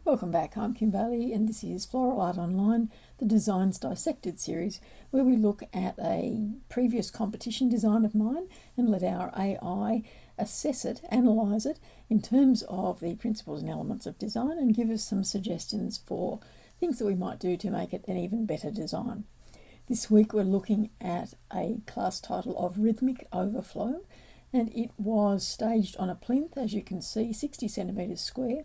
Welcome back, I'm Kim Bailey and this is Floral Art Online, the Designs Dissected series, where we look at a previous competition design of mine and let our AI assess it, analyse it in terms of the principles and elements of design and give us some suggestions for things that we might do to make it an even better design. This week we're looking at a class title of Rhythmic Overflow, and it was staged on a plinth, as you can see, 60 centimetres square.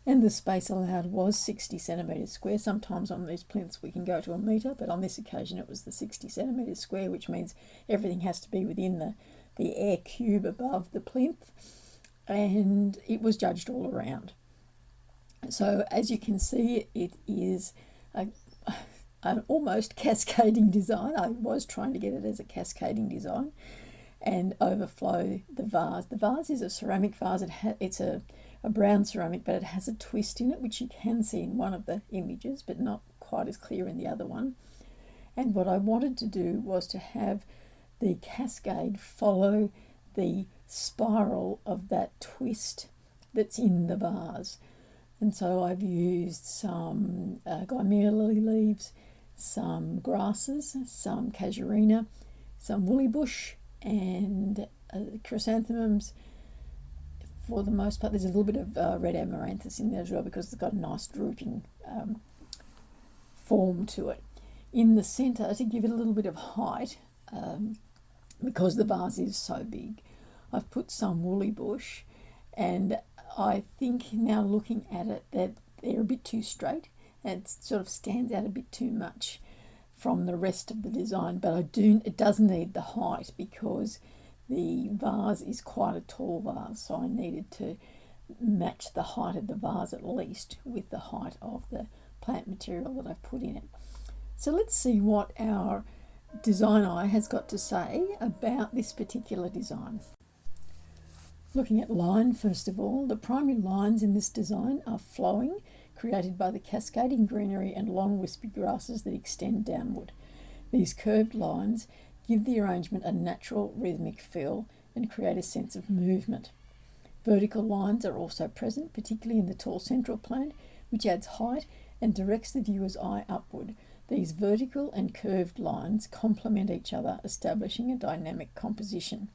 And the space allowed was 60 centimetres square. Sometimes on these plinths we can go to a metre, but on this occasion it was the 60 centimetres square, which means everything has to be within the air cube above the plinth. And it was judged all around. So as you can see, it is an almost cascading design. I was trying to get it as a cascading design. And overflow the vase. The vase is a ceramic vase. It's a brown ceramic, but it has a twist in it, which you can see in one of the images, but not quite as clear in the other one. And what I wanted to do was to have the cascade follow the spiral of that twist that's in the vase. And so I've used some Gymea lily leaves, some grasses, some casuarina, some woolly bush, and chrysanthemums. For the most part, there's a little bit of red amaranthus in there as well because it's got a nice drooping form to it. In the centre, to give it a little bit of height, because the vase is so big, I've put some woolly bush, and I think now looking at it that they're a bit too straight and it sort of stands out a bit too much from the rest of the design, but it does need the height because the vase is quite a tall vase, so I needed to match the height of the vase at least with the height of the plant material that I've put in it. So let's see what our DesignEye has got to say about this particular design. Looking at line, first of all, the primary lines in this design are flowing, created by the cascading greenery and long wispy grasses that extend downward. These curved lines give the arrangement a natural rhythmic feel and create a sense of movement. Vertical lines are also present, particularly in the tall central plant, which adds height and directs the viewer's eye upward. These vertical and curved lines complement each other, establishing a dynamic composition.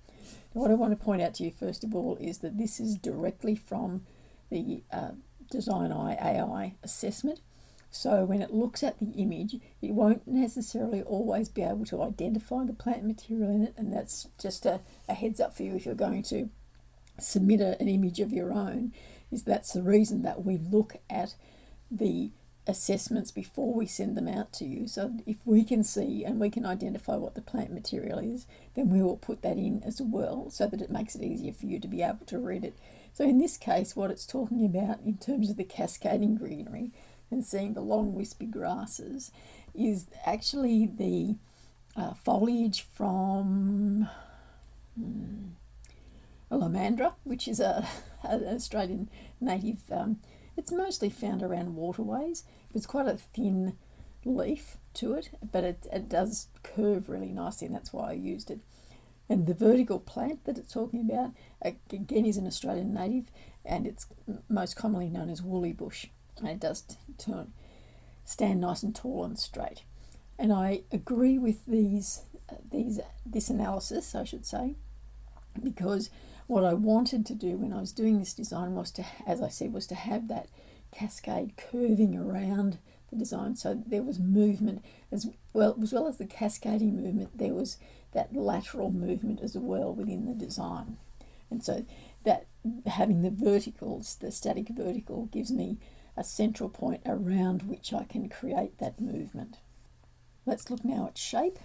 Now, what I want to point out to you first of all is that this is directly from the DesignEye AI assessment. So when it looks at the image, it won't necessarily always be able to identify the plant material in it, and that's just a heads up for you if you're going to submit an image of your own. That's the reason that we look at the assessments before we send them out to you. So if we can see and we can identify what the plant material is, then we will put that in as well so that it makes it easier for you to be able to read it. So in this case, what it's talking about in terms of the cascading greenery and seeing the long wispy grasses is actually the foliage from a lomandra, which is an Australian native. It's mostly found around waterways. It's quite a thin leaf to it, but it does curve really nicely, and that's why I used it. And the vertical plant that it's talking about, again, is an Australian native, and it's most commonly known as woolly bush. And it does stand nice and tall and straight. And I agree with this analysis, I should say, because what I wanted to do when I was doing this design was to, as I said, was to have that cascade curving around the design. So there was movement as well as the cascading movement. There was that lateral movement as well within the design. And so that having the verticals, the static vertical, gives me a central point around which I can create that movement. Let's look now at shape.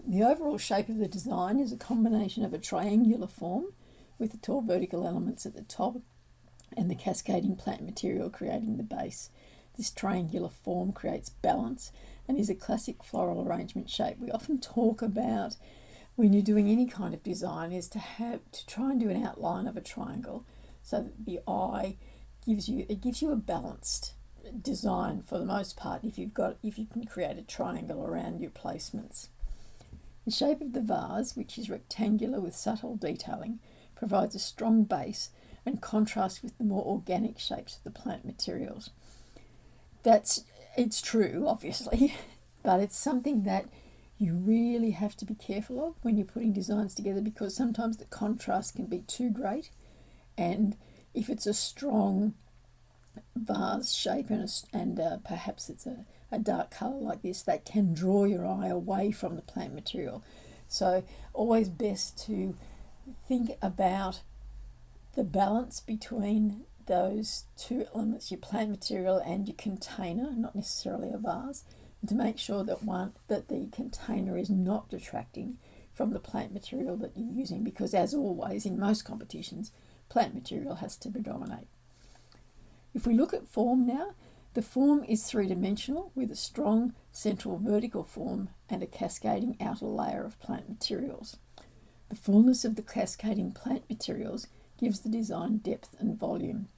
The overall shape of the design is a combination of a triangular form with the tall vertical elements at the top and the cascading plant material creating the base. This triangular form creates balance and is a classic floral arrangement shape. We often talk about, when you're doing any kind of design, is to try and do an outline of a triangle so that the eye gives you a balanced design for the most part if you can create a triangle around your placements. The shape of the vase, which is rectangular with subtle detailing, provides a strong base and contrasts with the more organic shapes of the plant materials. It's true, obviously, but it's something that you really have to be careful of when you're putting designs together, because sometimes the contrast can be too great, and if it's a strong vase shape and perhaps it's a dark colour like this, that can draw your eye away from the plant material. So always best to think about the balance between those two elements, your plant material and your container, not necessarily a vase, and to make sure that the container is not detracting from the plant material that you're using, because as always in most competitions, plant material has to predominate. If we look at form now, the form is three-dimensional with a strong central vertical form and a cascading outer layer of plant materials. The fullness of the cascading plant materials gives the design depth and volume.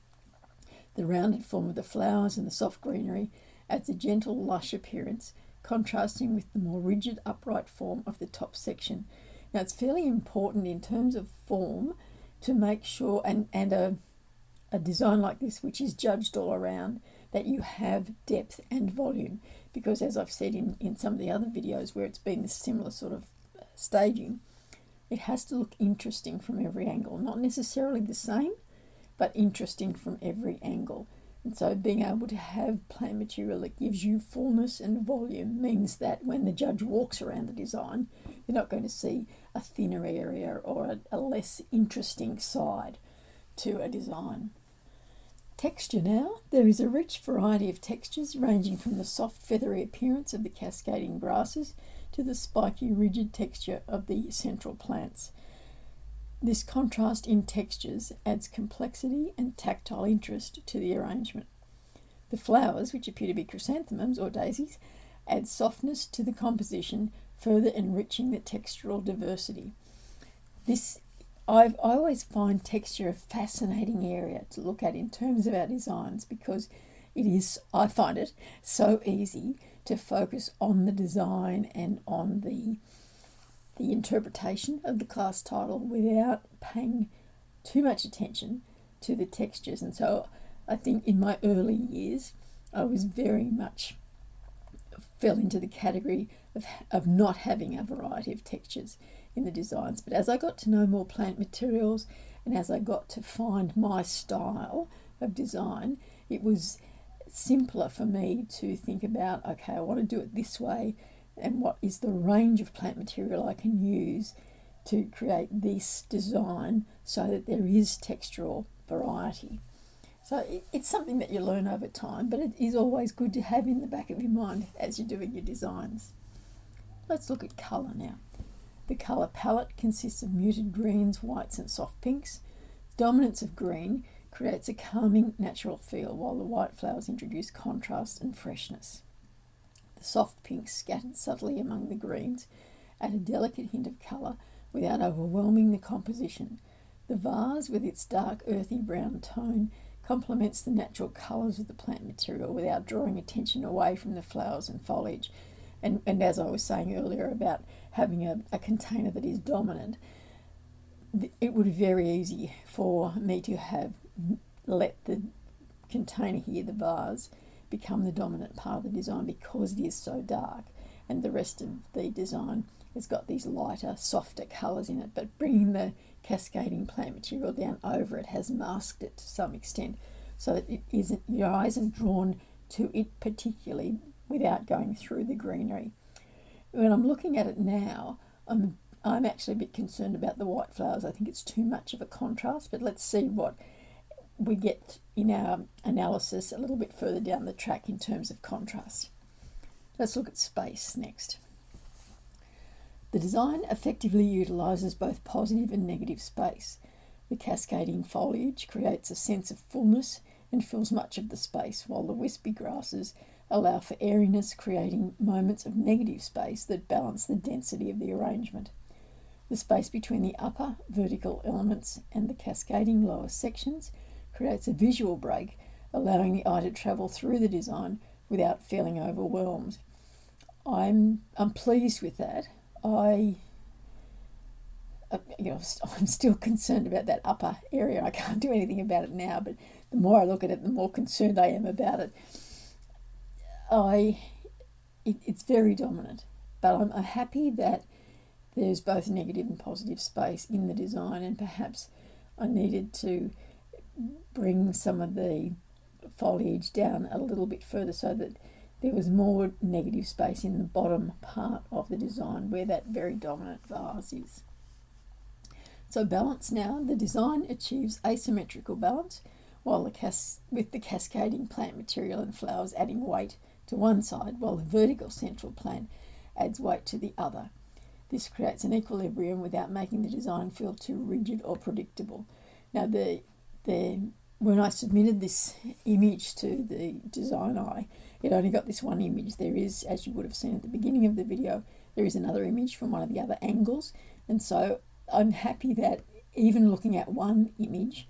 The rounded form of the flowers and the soft greenery adds a gentle, lush appearance, contrasting with the more rigid, upright form of the top section. Now, it's fairly important in terms of form to make sure, and a design like this, which is judged all around, that you have depth and volume, because as I've said in some of the other videos where it's been this similar sort of staging, it has to look interesting from every angle, not necessarily the same, but interesting from every angle. And so being able to have plant material that gives you fullness and volume means that when the judge walks around the design, you're not going to see a thinner area or a less interesting side to a design. Texture now. There is a rich variety of textures ranging from the soft feathery appearance of the cascading grasses to the spiky rigid texture of the central plants. This contrast in textures adds complexity and tactile interest to the arrangement. The flowers, which appear to be chrysanthemums or daisies, add softness to the composition, further enriching the textural diversity. I always find texture a fascinating area to look at in terms of our designs, because I find it so easy to focus on the design and on the interpretation of the class title without paying too much attention to the textures. And so I think in my early years, I was very much fell into the category of not having a variety of textures in the designs. But as I got to know more plant materials and as I got to find my style of design, it was simpler for me to think about, okay, I want to do it this way, and what is the range of plant material I can use to create this design so that there is textural variety. So it's something that you learn over time, but it is always good to have in the back of your mind as you're doing your designs. Let's look at colour now. The colour palette consists of muted greens, whites and soft pinks. The dominance of green creates a calming natural feel, while the white flowers introduce contrast and freshness. The soft pinks scattered subtly among the greens add a delicate hint of colour without overwhelming the composition. The vase, with its dark earthy brown tone, complements the natural colours of the plant material without drawing attention away from the flowers and foliage. And as I was saying earlier about having a container that is dominant, it would be very easy for me to have let the container here, the vase, become the dominant part of the design because it is so dark, and the rest of the design has got these lighter, softer colours in it, but bringing the cascading plant material down over it has masked it to some extent, so that your eye isn't drawn to it particularly without going through the greenery. When I'm looking at it now, I'm actually a bit concerned about the white flowers. I think it's too much of a contrast, but let's see what we get in our analysis a little bit further down the track in terms of contrast. Let's look at space next. The design effectively utilises both positive and negative space. The cascading foliage creates a sense of fullness and fills much of the space, while the wispy grasses allow for airiness, creating moments of negative space that balance the density of the arrangement. The space between the upper vertical elements and the cascading lower sections creates a visual break, allowing the eye to travel through the design without feeling overwhelmed. I'm pleased with that. I'm still concerned about that upper area. I can't do anything about it now, but the more I look at it, the more concerned I am about it. it's very dominant, but I'm happy that there's both negative and positive space in the design, and perhaps I needed to bring some of the foliage down a little bit further so that there was more negative space in the bottom part of the design where that very dominant vase is. So balance now. The design achieves asymmetrical balance while with the cascading plant material and flowers adding weight to one side, while the vertical central plant adds weight to the other. This creates an equilibrium without making the design feel too rigid or predictable. Now, when I submitted this image to the DesignEye, it only got this one image. There is, as you would have seen at the beginning of the video, there is another image from one of the other angles. And so I'm happy that even looking at one image,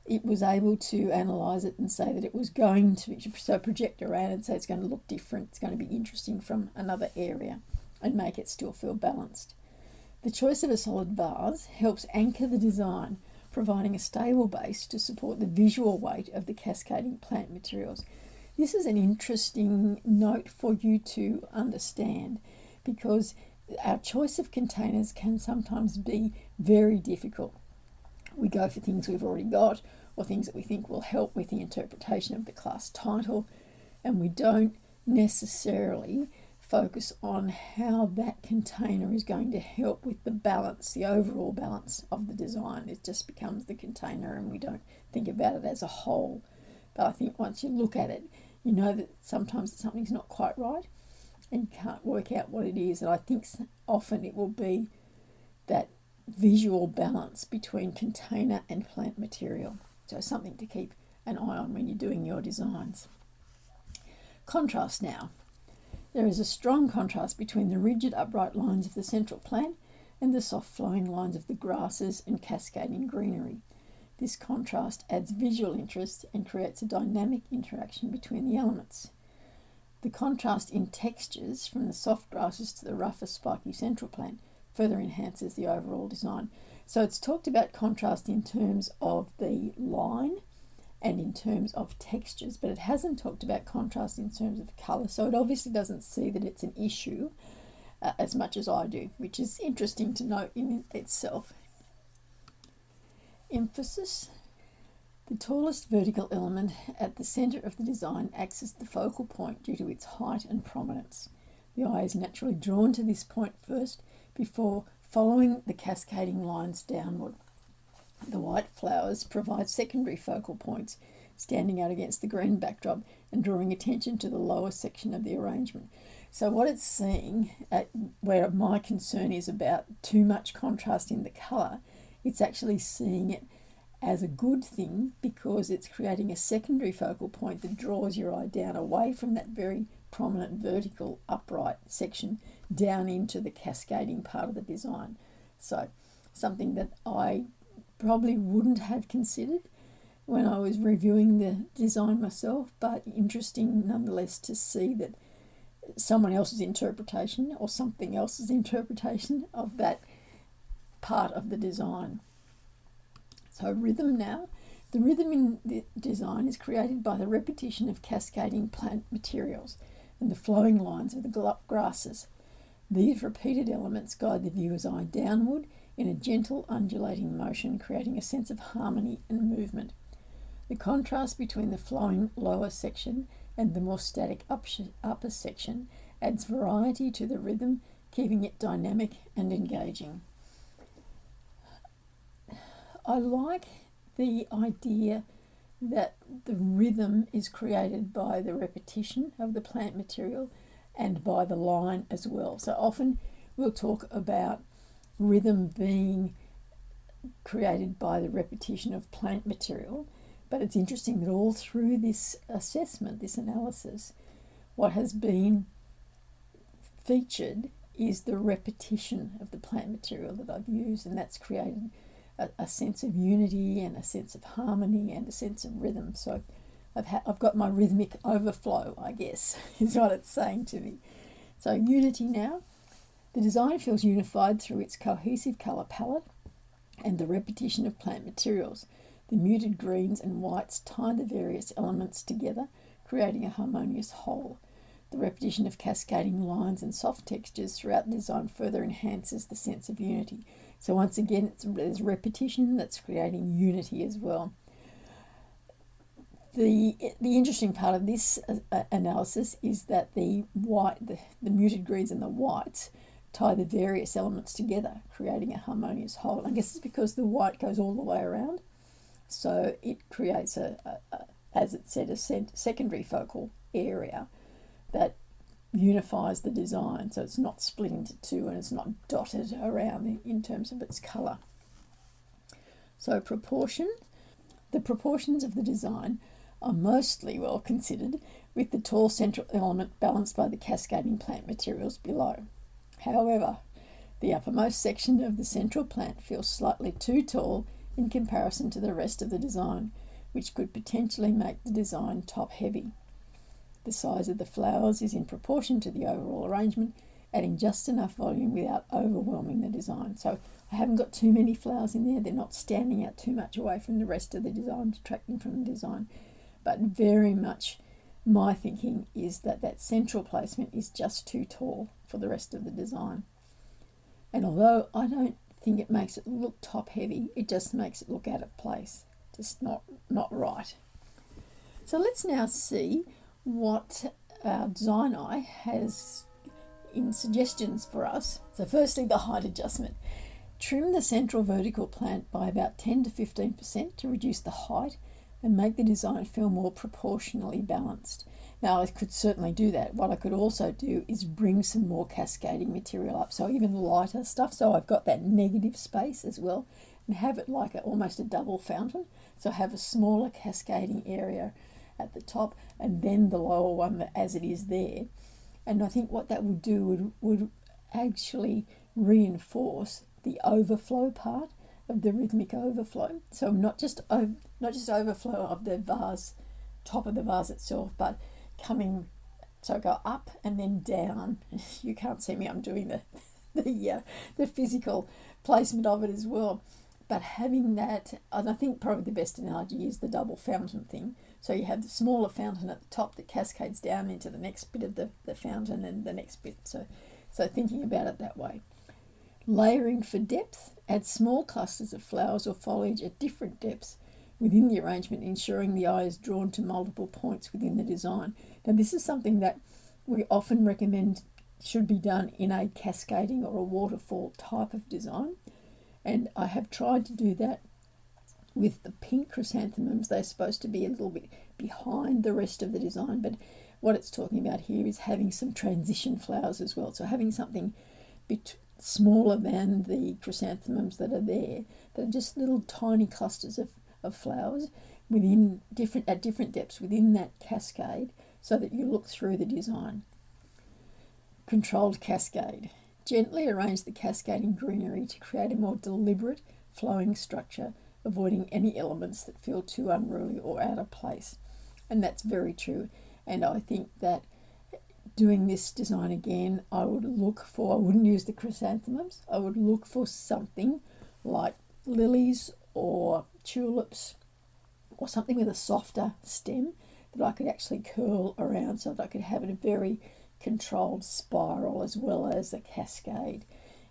it was able to analyse it and say that it was going to, so project around and say it's going to look different, it's going to be interesting from another area and make it still feel balanced. The choice of a solid vase helps anchor the design, providing a stable base to support the visual weight of the cascading plant materials. This is an interesting note for you to understand, because our choice of containers can sometimes be very difficult. We go for things we've already got, or things that we think will help with the interpretation of the class title, and we don't necessarily focus on how that container is going to help with the balance, the overall balance of the design. It just becomes the container and we don't think about it as a whole. But I think once you look at it, you know that sometimes something's not quite right and you can't work out what it is. And I think often it will be that visual balance between container and plant material. So something to keep an eye on when you're doing your designs. Contrast now. There is a strong contrast between the rigid upright lines of the central plant and the soft flowing lines of the grasses and cascading greenery. This contrast adds visual interest and creates a dynamic interaction between the elements. The contrast in textures from the soft grasses to the rougher spiky central plant further enhances the overall design. So it's talked about contrast in terms of the line and in terms of textures, but it hasn't talked about contrast in terms of colour. So it obviously doesn't see that it's an issue as much as I do, which is interesting to note in itself. Emphasis. The tallest vertical element at the centre of the design acts as the focal point due to its height and prominence. The eye is naturally drawn to this point first before following the cascading lines downward. The white flowers provide secondary focal points, standing out against the green backdrop and drawing attention to the lower section of the arrangement. So what it's seeing, where my concern is about too much contrast in the colour, it's actually seeing it as a good thing because it's creating a secondary focal point that draws your eye down away from that very prominent vertical upright section down into the cascading part of the design. So something that I probably wouldn't have considered when I was reviewing the design myself, but interesting nonetheless to see that someone else's interpretation or something else's interpretation of that part of the design. So rhythm now. The rhythm in the design is created by the repetition of cascading plant materials and the flowing lines of the grasses. These repeated elements guide the viewer's eye downward in a gentle undulating motion, creating a sense of harmony and movement. The contrast between the flowing lower section and the more static upper section adds variety to the rhythm, keeping it dynamic and engaging. I like the idea that the rhythm is created by the repetition of the plant material and by the line as well. So often we'll talk about rhythm being created by the repetition of plant material, but it's interesting that all through this assessment, this analysis, what has been featured is the repetition of the plant material that I've used, and that's created a sense of unity and a sense of harmony and a sense of rhythm. So I've got my rhythmic overflow, I guess, is what it's saying to me. So unity now. The design feels unified through its cohesive colour palette and the repetition of plant materials. The muted greens and whites tie the various elements together, creating a harmonious whole. The repetition of cascading lines and soft textures throughout the design further enhances the sense of unity. So once again, there's repetition that's creating unity as well. The interesting part of this analysis is that the muted greens and the whites tie the various elements together, creating a harmonious whole. I guess it's because the white goes all the way around, so it creates as it said, a secondary focal area that unifies the design, so it's not split into two and it's not dotted around in terms of its colour. So the proportions of the design are mostly well considered, with the tall central element balanced by the cascading plant materials below. However, the uppermost section of the central plant feels slightly too tall in comparison to the rest of the design, which could potentially make the design top heavy. The size of the flowers is in proportion to the overall arrangement, adding just enough volume without overwhelming the design. So I haven't got too many flowers in there, they're not standing out too much away from the rest of the design, detracting from the design. But very much my thinking is that that central placement is just too tall for the rest of the design. And although I don't think it makes it look top heavy, it just makes it look out of place, just not right. So let's now see what our DesignEye has in suggestions for us. So firstly, the height adjustment. Trim the central vertical plant by about 10 to 15% to reduce the height and make the design feel more proportionally balanced. Now, I could certainly do that. What I could also do is bring some more cascading material up, so even lighter stuff, so I've got that negative space as well, and have it like almost a double fountain. So have a smaller cascading area at the top and then the lower one as it is there. And I think what that would do would actually reinforce the overflow part of the rhythmic overflow. So not just overflow of the vase, top of the vase itself, but coming, so go up and then down. You can't see me, I'm doing the physical placement of it as well. But having that, and I think probably the best analogy is the double fountain thing. So you have the smaller fountain at the top that cascades down into the next bit of the fountain and the next bit. So thinking about it that way. Layering for depth, add small clusters of flowers or foliage at different depths within the arrangement, ensuring the eye is drawn to multiple points within the design. Now this is something that we often recommend should be done in a cascading or a waterfall type of design. And I have tried to do that with the pink chrysanthemums. They're supposed to be a little bit behind the rest of the design, but what it's talking about here is having some transition flowers as well. So having something smaller than the chrysanthemums that are there, that are just little tiny clusters of flowers at different depths within that cascade, so that you look through the design. Controlled cascade. Gently arrange the cascading greenery to create a more deliberate, flowing structure, avoiding any elements that feel too unruly or out of place. And that's very true. And I think that doing this design again, I wouldn't use the chrysanthemums. I would look for something like lilies or tulips or something with a softer stem that I could actually curl around, so that I could have a very controlled spiral as well as a cascade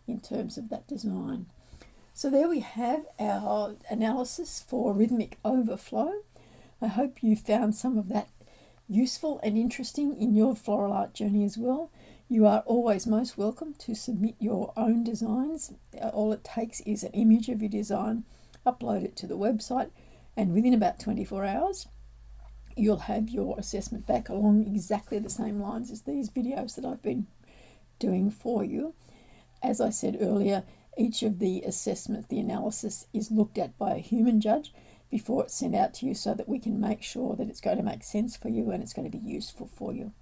in terms of that design. So there we have our analysis for rhythmic overflow. I hope you found some of that useful and interesting in your floral art journey as well. You are always most welcome to submit your own designs. All it takes is an image of your design, upload it to the website, and within about 24 hours you'll have your assessment back along exactly the same lines as these videos that I've been doing for you. As I said earlier, each of the assessments, the analysis, is looked at by a human judge before it's sent out to you, so that we can make sure that it's going to make sense for you and it's going to be useful for you.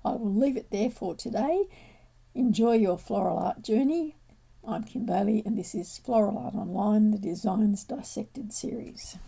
I will leave it there for today. Enjoy your floral art journey. I'm Kim Bailey, and this is Floral Art Online, the Designs Dissected series.